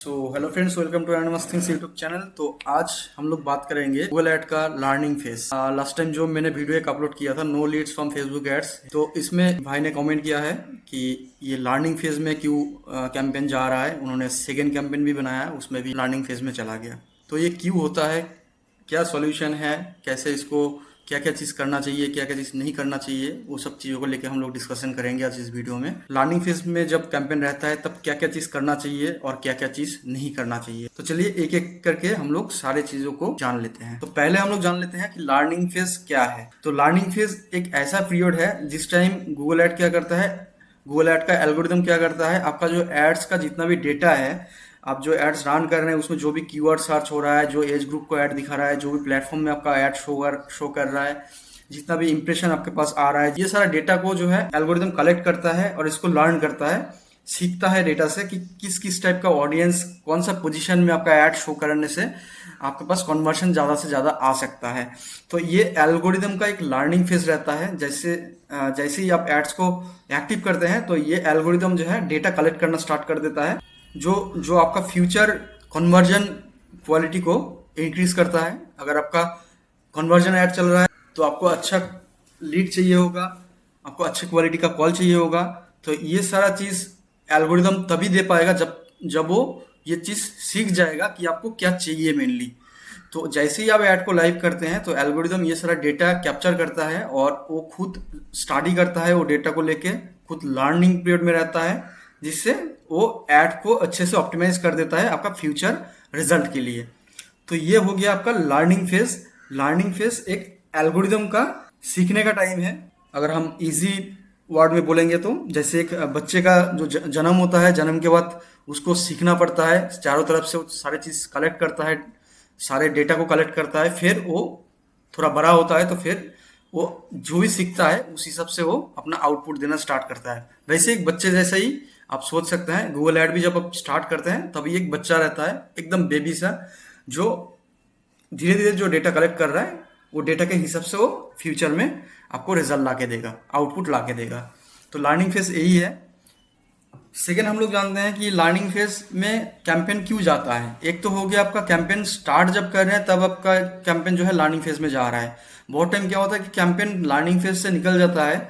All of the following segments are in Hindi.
So hello friends, welcome to Animus Things YouTube channel. तो आज हम लोग बात करेंगे गूगल एड का लर्निंग फेज। लास्ट टाइम जो मैंने वीडियो एक अपलोड किया था, no leads from Facebook ads, तो इसमें भाई ने कमेंट किया है कि ये लर्निंग फेज में क्यों कैंपेन जा रहा है। उन्होंने सेकेंड कैंपेन भी बनाया है, उसमें भी लर्निंग फेज में चला गया। तो ये क्यों होता है, क्या सॉल्यूशन है, कैसे इसको क्या क्या चीज़ करना चाहिए, क्या क्या चीज़ नहीं करना चाहिए, वो सब चीज़ों को लेकर हम लोग डिस्कशन करेंगे आज इस वीडियो में। लर्निंग फेज में जब कैंपेन रहता है तब क्या क्या चीज़ करना चाहिए और क्या क्या चीज़ नहीं करना चाहिए। तो चलिए एक एक करके हम लोग सारे चीज़ों को जान लेते हैं। तो पहले हम लोग जान लेते हैं कि लर्निंग फेज क्या है। तो लर्निंग फेज एक ऐसा पीरियड है जिस टाइम गूगल एड क्या करता है, गूगल एड का एल्गोरिदम क्या करता है, आपका जो एड्स का जितना भी डेटा है, आप जो एड्स रन कर रहे हैं उसमें जो भी कीवर्ड सर्च हो रहा है, जो एज ग्रुप को ऐड दिखा रहा है, जो भी प्लेटफॉर्म में आपका ऐड शो कर रहा है, जितना भी इंप्रेशन आपके पास आ रहा है, ये सारा डेटा को जो है एल्गोरिदम कलेक्ट करता है और इसको लर्न करता है, सीखता है डेटा से कि किस किस टाइप का ऑडियंस कौन सा पोजीशन में आपका ऐड शो करने से आपके पास कन्वर्शन ज़्यादा से ज़्यादा आ सकता है। तो ये एल्गोरिदम का एक लर्निंग फेज रहता है। जैसे ही आप एड्स को एक्टिव करते हैं तो ये एल्गोरिदम जो है डेटा कलेक्ट करना स्टार्ट कर देता है, जो जो आपका फ्यूचर कन्वर्जन क्वालिटी को इंक्रीज करता है। अगर आपका कन्वर्जन ऐड चल रहा है तो आपको अच्छा लीड चाहिए होगा, आपको अच्छी क्वालिटी का कॉल चाहिए होगा। तो ये सारा चीज़ एल्गोरिदम तभी दे पाएगा जब वो ये चीज़ सीख जाएगा कि आपको क्या चाहिए मेनली। तो जैसे ही आप ऐड को लाइव करते हैं तो एल्गोरिदम ये सारा डेटा कैप्चर करता है और वो खुद स्टडी करता है, वो डेटा को लेके खुद लर्निंग पीरियड में रहता है, जिससे वो ऐड को अच्छे से ऑप्टिमाइज कर देता है आपका फ्यूचर रिजल्ट के लिए। तो ये हो गया आपका लर्निंग फेज। लर्निंग फेज एक एल्गोरिदम का सीखने का टाइम है। अगर हम इजी वर्ड में बोलेंगे तो जैसे एक बच्चे का जो जन्म होता है, जन्म के बाद उसको सीखना पड़ता है, चारों तरफ से वो सारे चीज़ कलेक्ट करता है, सारे डेटा को कलेक्ट करता है, फिर वो थोड़ा बड़ा होता है तो फिर वो जो भी सीखता है उस हिसाब से वो अपना आउटपुट देना स्टार्ट करता है। वैसे एक बच्चे जैसा ही आप सोच सकते हैं, गूगल ऐड भी जब आप स्टार्ट करते हैं तभी एक बच्चा रहता है, एकदम बेबी सा, जो धीरे धीरे जो डेटा कलेक्ट कर रहा है वो डेटा के हिसाब से वो फ्यूचर में आपको रिजल्ट ला के देगा, आउटपुट ला के देगा। तो लर्निंग फेज यही है। सेकेंड हम लोग जानते हैं कि लर्निंग फेज में कैंपेन क्यों जाता है। एक तो हो गया आपका कैंपेन स्टार्ट जब कर रहे हैं तब आपका कैंपेन जो है लर्निंग फेज में जा रहा है। बहुत टाइम क्या होता है कि कैंपेन लर्निंग फेज से निकल जाता है,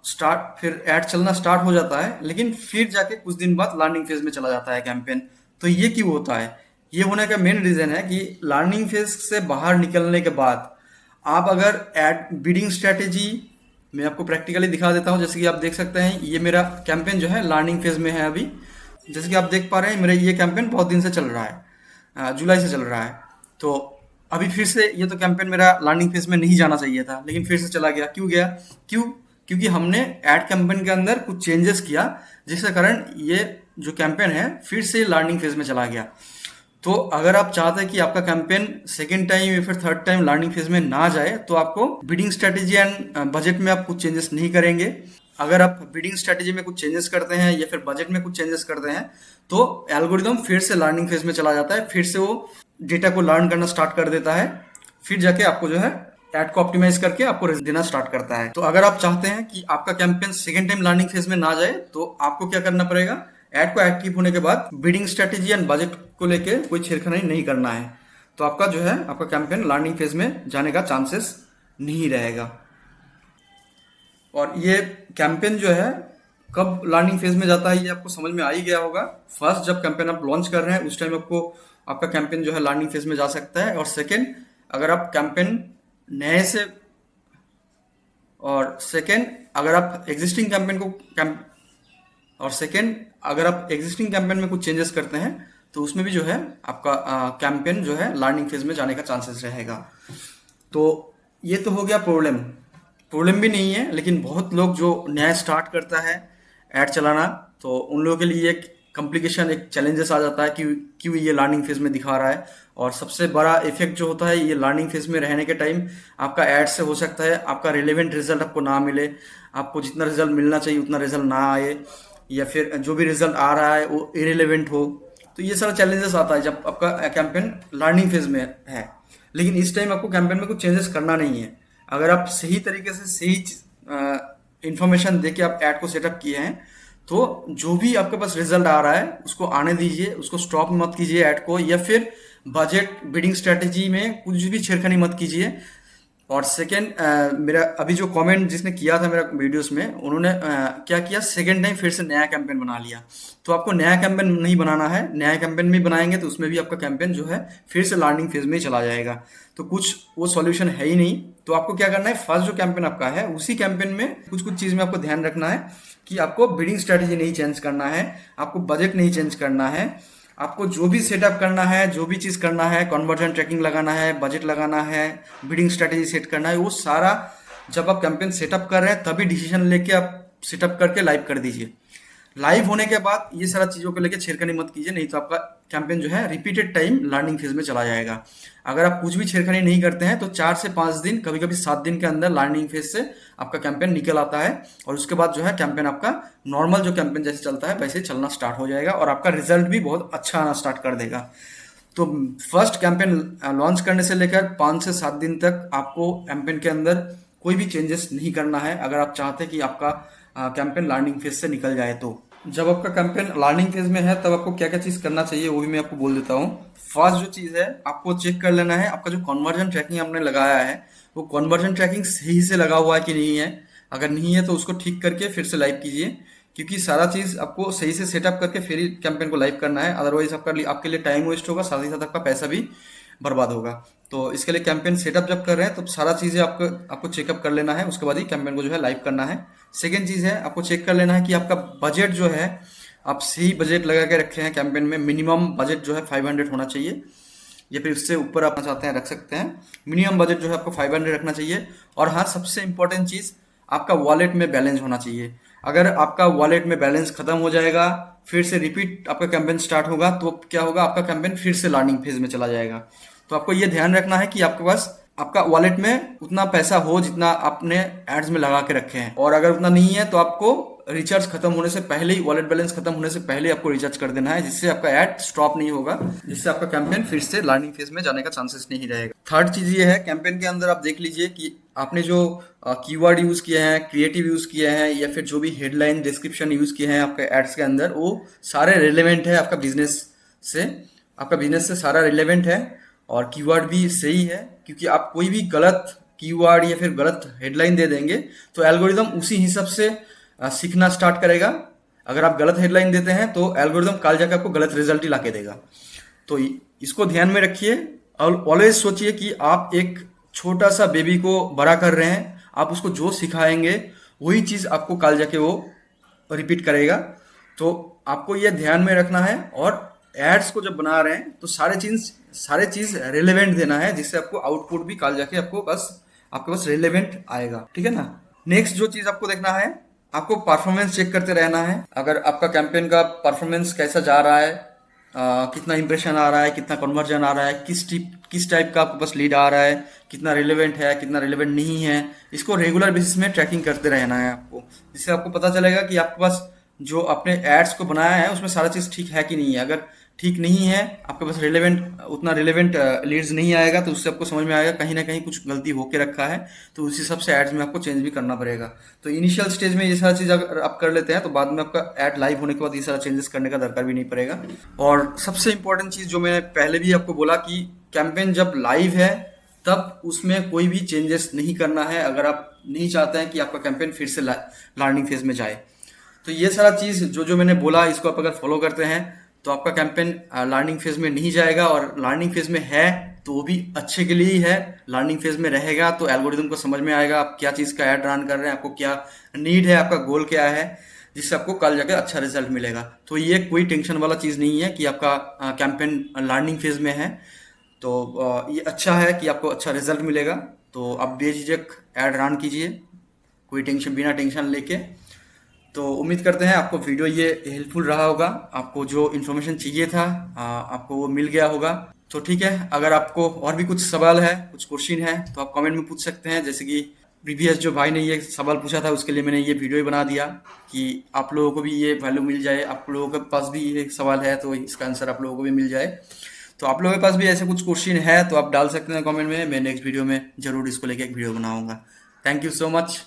स्टार्ट फिर ऐड चलना स्टार्ट हो जाता है, लेकिन फिर जाके कुछ दिन बाद लर्निंग फेज में चला जाता है कैंपेन। तो ये क्यों होता है? ये होने का मेन रीजन है कि लर्निंग फेज से बाहर निकलने के बाद आप अगर एड बिडिंग स्ट्रेटेजी, मैं आपको प्रैक्टिकली दिखा देता हूँ। जैसे कि आप देख सकते हैं ये मेरा कैंपेन जो है लर्निंग फेज में है अभी। जैसे कि आप देख पा रहे हैं मेरा ये कैंपेन बहुत दिन से चल रहा है, जुलाई से चल रहा है। तो अभी फिर से ये तो कैंपेन मेरा लर्निंग फेज में नहीं जाना चाहिए था, लेकिन फिर से चला गया। क्यों गया? क्योंकि हमने एड कैंपेन के अंदर कुछ चेंजेस किया, जिसके कारण ये जो कैंपेन है फिर से लर्निंग फेज में चला गया। तो अगर आप चाहते हैं कि आपका कैंपेन सेकेंड टाइम या फिर थर्ड टाइम लर्निंग फेज में ना जाए तो आपको बिडिंग स्ट्रेटेजी एंड बजट में आप कुछ चेंजेस नहीं करेंगे। अगर आप बिडिंग स्ट्रेटेजी में कुछ चेंजेस करते हैं या फिर बजट में कुछ चेंजेस करते हैं तो एल्गोरिदम फिर से लर्निंग फेज में चला जाता है, फिर से वो डेटा को लर्न करना स्टार्ट कर देता है, फिर जाके आपको जो है एड को ऑप्टिमाइज करके आपको रिजल्ट देना स्टार्ट करता है। तो अगर आप चाहते हैं कि आपका campaign second time learning phase में ना जाए तो आपको क्या करना पड़ेगा? एड को एक्टिव होने के बाद बिडिंग स्ट्रेटेजी एंड बजट को लेके कोई छेड़खानी नहीं करना है। तो आपका जो है आपका कैंपेन लर्निंग फेज में जाने का चांसेस नहीं रहेगा। और ये कैंपेन जो है कब लर्निंग फेज में जाता है ये आपको समझ में आ ही गया होगा। फर्स्ट जब कैंपेन आप लॉन्च कर रहे हैं उस टाइम आपको आपका कैंपेन जो है लर्निंग फेज में जा सकता है। और सेकेंड, अगर आप कैंपेन नए से और सेकेंड अगर आप एग्जिस्टिंग कैंपेन को और सेकेंड अगर आप एग्जिस्टिंग कैंपेन में कुछ चेंजेस करते हैं तो उसमें भी जो है आपका कैंपेन जो है लर्निंग फेज में जाने का चांसेस रहेगा। तो ये तो हो गया प्रॉब्लम भी नहीं है, लेकिन बहुत लोग जो नया स्टार्ट करता है ऐड चलाना, तो उन लोगों के लिए एक कॉम्प्लिकेशन, एक चैलेंजेस आ जाता है कि क्यों ये लर्निंग फेज में दिखा रहा है। और सबसे बड़ा इफेक्ट जो होता है ये लर्निंग फेज में रहने के टाइम आपका ऐड से हो सकता है आपका रिलेवेंट रिजल्ट आपको ना मिले, आपको जितना रिजल्ट मिलना चाहिए उतना रिजल्ट ना आए, या फिर जो भी रिजल्ट आ रहा है वो इरेलीवेंट हो। तो ये सारा चैलेंजेस आता है जब आपका कैंपेन लर्निंग फेज में है। लेकिन इस टाइम आपको कैंपेन में कुछ चेंजेस करना नहीं है। अगर आप सही तरीके से सही इंफॉर्मेशन दे के आप ऐड को सेटअप किए हैं तो जो भी आपके पास रिजल्ट आ रहा है उसको आने दीजिए, उसको स्टॉप मत कीजिए ऐड को, या फिर बजट बिडिंग स्ट्रेटेजी में कुछ भी छेड़खानी मत कीजिए। और सेकेंड, मेरा अभी जो कमेंट जिसने किया था मेरा वीडियोस में, उन्होंने क्या किया, सेकेंड टाइम फिर से नया कैंपेन बना लिया। तो आपको नया कैंपेन नहीं बनाना है, नया कैंपेन भी बनाएंगे तो उसमें भी आपका कैंपेन जो है फिर से लर्निंग फेज में ही चला जाएगा। तो कुछ वो सॉल्यूशन है ही नहीं। तो आपको क्या करना है, फर्स्ट जो कैंपेन आपका है उसी कैंपेन में कुछ कुछ चीज़ में आपको ध्यान रखना है कि आपको बिडिंग स्ट्रेटेजी नहीं चेंज करना है, आपको बजट नहीं चेंज करना है, आपको जो भी सेटअप करना है, जो भी चीज़ करना है, कन्वर्जन ट्रैकिंग लगाना है, बजट लगाना है, बिडिंग स्ट्रेटेजी सेट करना है, वो सारा जब आप कैंपेन सेटअप कर रहे हैं तभी डिसीजन लेके आप सेटअप करके लाइव कर दीजिए। लाइव होने के बाद ये सारा चीज़ों को लेके छेड़खानी मत कीजिए, नहीं तो आपका कैंपेन जो है रिपीटेड टाइम लर्निंग फेज में चला जाएगा। अगर आप कुछ भी छेड़खानी नहीं करते हैं तो 4 से 5 दिन, कभी कभी 7 दिन के अंदर लर्निंग फेज से आपका कैंपेन निकल आता है, और उसके बाद जो है कैंपेन आपका नॉर्मल जो कैंपेन जैसे चलता है वैसे चलना स्टार्ट हो जाएगा, और आपका रिजल्ट भी बहुत अच्छा आना स्टार्ट कर देगा। तो फर्स्ट कैंपेन लॉन्च करने से लेकर 5 से 7 दिन तक आपको कैंपेन के अंदर कोई भी चेंजेस नहीं करना है, अगर आप चाहते हैं कि आपका कैंपेन लर्निंग फेज से निकल जाए। तो जब आपका कैंपेन लर्निंग फेज में है तब आपको क्या क्या चीज़ करना चाहिए वो भी मैं आपको बोल देता हूँ। फर्स्ट जो चीज़ है, आपको चेक कर लेना है आपका जो कन्वर्जन ट्रैकिंग आपने लगाया है वो कन्वर्जन ट्रैकिंग सही से लगा हुआ है कि नहीं है। अगर नहीं है तो उसको ठीक करके फिर से लाइव कीजिए, क्योंकि सारा चीज़ आपको सही से सेटअप करके फिर ही कैंपेन को लाइव करना है, अदरवाइज आपके लिए टाइम वेस्ट होगा, साथ ही साथ आपका पैसा भी बर्बाद होगा। तो इसके लिए कैंपेन सेटअप जब कर रहे हैं तो सारा चीज़ें आपको आपको चेकअप कर लेना है, उसके बाद ही कैंपेन को जो है लाइव करना है। सेकेंड चीज़ है, आपको चेक कर लेना है कि आपका बजट जो है आप सही बजट लगा के रखे हैं कैंपेन में। मिनिमम बजट जो है 500 होना चाहिए, या फिर इससे ऊपर आप चाहते हैं रख सकते हैं। मिनिमम बजट जो है आपको 500 रखना चाहिए। और हाँ, सबसे इंपॉर्टेंट चीज़, आपका वॉलेट में बैलेंस होना चाहिए। अगर आपका वॉलेट में बैलेंस खत्म हो जाएगा, फिर से रिपीट आपका कैंपेन स्टार्ट होगा, तो क्या होगा, आपका कैंपेन फिर से लर्निंग फेज में चला जाएगा। तो आपको ये ध्यान रखना है कि आपके पास आपका वॉलेट में उतना पैसा हो जितना आपने एड्स में लगा के रखे हैं, और अगर उतना नहीं है तो आपको रिचार्ज खत्म होने से पहले ही, वॉलेट बैलेंस खत्म होने से पहले आपको रिचार्ज कर देना है, जिससे आपका ऐड स्टॉप नहीं होगा, जिससे आपका कैंपेन फिर से लर्निंग फेज में जाने का चांसेस नहीं रहेगा। थर्ड चीज ये है, कैंपेन के अंदर आप देख लीजिए कि आपने जो कीवर्ड यूज किए हैं, क्रिएटिव यूज किए हैं, या फिर जो भी हेडलाइन डिस्क्रिप्शन यूज किए हैं आपके एड्स के अंदर, वो सारे रिलेवेंट है आपका बिजनेस से, सारा रिलेवेंट है, और कीवर्ड भी सही है। क्योंकि आप कोई भी गलत कीवर्ड या फिर गलत हेडलाइन दे देंगे तो एल्गोरिदम उसी हिसाब से सीखना स्टार्ट करेगा। अगर आप गलत हेडलाइन देते हैं तो एल्गोरिदम कल जाकर आपको गलत रिजल्ट ही ला के देगा। तो इसको ध्यान में रखिए, और ऑलवेज सोचिए कि आप एक छोटा सा बेबी को बड़ा कर रहे हैं, आप उसको जो सिखाएंगे वही चीज़ आपको कल जाके वो रिपीट करेगा। तो आपको ये ध्यान में रखना है, और एड्स को जब बना रहे हैं तो सारे चीज़ रिलेवेंट देना है, जिससे आपको आउटपुट भी कल जाके आपके पास रिलेवेंट आएगा। ठीक है ना। नेक्स्ट जो चीज़ आपको देखना है, आपको परफॉर्मेंस चेक करते रहना है। अगर आपका कैंपेन का परफॉर्मेंस कैसा जा रहा है, कितना इंप्रेशन आ रहा है, कितना कन्वर्जन आ रहा है, किस टाइप का आपके पास लीड आ रहा है, कितना रिलेवेंट है, कितना रिलेवेंट नहीं है, इसको रेगुलर बेसिस में ट्रैकिंग करते रहना है आपको, जिससे आपको पता चलेगा कि आपके पास जो आपने एड्स को बनाया है उसमें सारा चीज़ ठीक है कि नहीं है। अगर ठीक नहीं है, आपके पास उतना रिलेवेंट लीड्स नहीं आएगा, तो उससे आपको समझ में आएगा कहीं ना कहीं कुछ गलती होके रखा है, तो उसी हिसाब से एड्स में आपको चेंज भी करना पड़ेगा। तो इनिशियल स्टेज में ये सारा चीज़ अगर आप कर लेते हैं तो बाद में आपका एड लाइव होने के बाद ये सारा चेंजेस करने का दरकार भी नहीं पड़ेगा। और सबसे इंपॉर्टेंट चीज़ जो मैंने पहले भी आपको बोला कि कैंपेन जब लाइव है तब उसमें कोई भी चेंजेस नहीं करना है, अगर आप नहीं चाहते हैं कि आपका कैंपेन फिर से लर्निंग फेज में जाए। तो ये सारा चीज़ जो मैंने बोला, इसको आप अगर फॉलो करते हैं तो आपका कैंपेन लर्निंग फेज में नहीं जाएगा, और लर्निंग फेज में है तो वो भी अच्छे के लिए ही है। लर्निंग फेज में रहेगा तो एल्गोरिदम को समझ में आएगा आप क्या चीज़ का ऐड रन कर रहे हैं, आपको क्या नीड है, आपका गोल क्या है, जिससे आपको कल जाकर अच्छा रिजल्ट मिलेगा। तो ये कोई टेंशन वाला चीज़ नहीं है कि आपका कैंपेन लर्निंग फेज में है, तो ये अच्छा है कि आपको अच्छा रिजल्ट मिलेगा। तो आप बेझिझक ऐड रन कीजिए, कोई टेंशन, बिना टेंशन लेके। तो उम्मीद करते हैं आपको वीडियो ये हेल्पफुल रहा होगा, आपको जो इन्फॉर्मेशन चाहिए था आपको वो मिल गया होगा। तो ठीक है, अगर आपको और भी कुछ सवाल है, कुछ क्वेश्चन है, तो आप कमेंट में पूछ सकते हैं। जैसे कि प्रीवियस जो भाई ने ये सवाल पूछा था उसके लिए मैंने ये वीडियो बना दिया कि आप लोगों को भी ये वैल्यू मिल जाए, आप लोगों के पास भी ये सवाल है तो इसका आंसर आप लोगों को भी मिल जाए। तो आप लोगों के पास भी ऐसे कुछ क्वेश्चन है तो आप डाल सकते हैं कमेंट में, मैं नेक्स्ट वीडियो में जरूर इसको लेके एक वीडियो बनाऊंगा। Thank you so much.